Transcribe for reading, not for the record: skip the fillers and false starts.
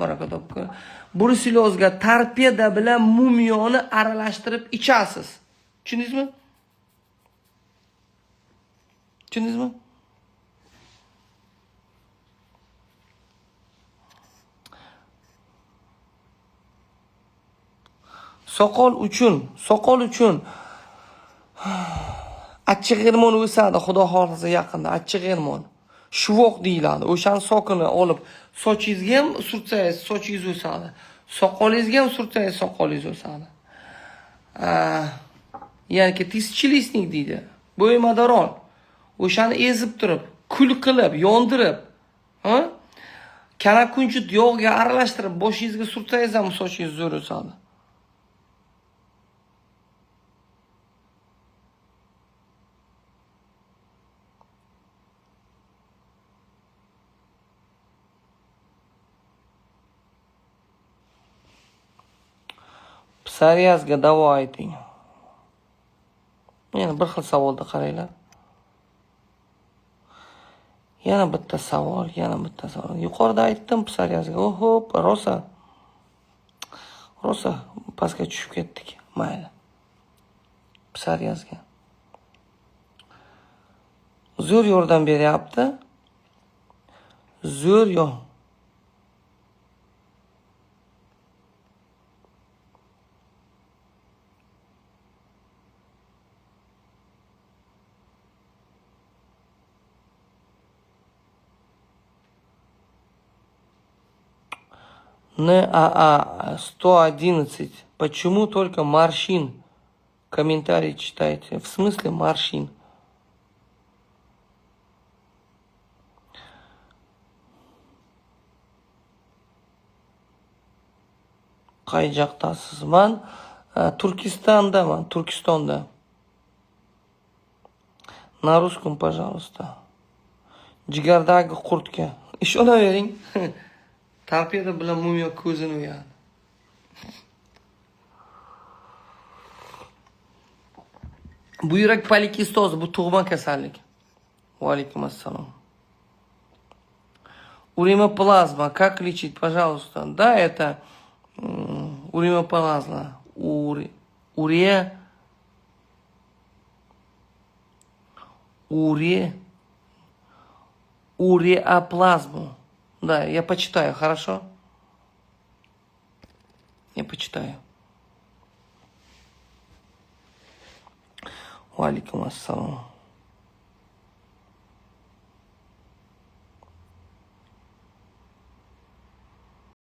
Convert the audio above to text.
Baraka topgan. Bruselozga torpeda bilan mumiyoni aralashtirib ichasiz. Tushundingizmi? Tushundingizmi? Soqol uchun achchiq germon o'sadi, xudo xolisa yaqinda achchiq germon. Shuvoq deyiladi. O'shani sokini olib sochingizga ham surtsangiz, sochingiz o'sadi. Soqolingizga ham surtsangiz, soqolingiz o'sadi. Ya'ni tizchilisnik deydi. Bo'ymadoron. O'shani ezib turib, kul qilib, yondirib, kanakunjut yog'ga aralashtirib boshingizga surtsangiz ham sochingiz zo'r o'sadi. Psoriazga davo ayting. Yana bir xil savolda qaranglar. Yana bitta savol. Yuqorida aytdim psoriazga. Oho, rosa pastga tushib ketdik. Mayli. Psoriazga. Zo'r yordam beryapti. Zo'r yo'q. НАА 111. Почему только морщин? Комментарий читайте. В смысле морщин? Qay joqdasiz? Men Turkistondaman, Turkistonda. На русском, пожалуйста. Jigardagi qurtga. Ishonavering. Torpeda bilan mumiyo ko'zini uyadi. Buyrak polikistozi, bu tug'ma kasallik. Va alaykum assalom. Уремоплазма. Как лечить, пожалуйста? Да, это уремоплазма. Уреоплазму. Да, я почитаю, хорошо? Я почитаю. Ва алейкум ассалам.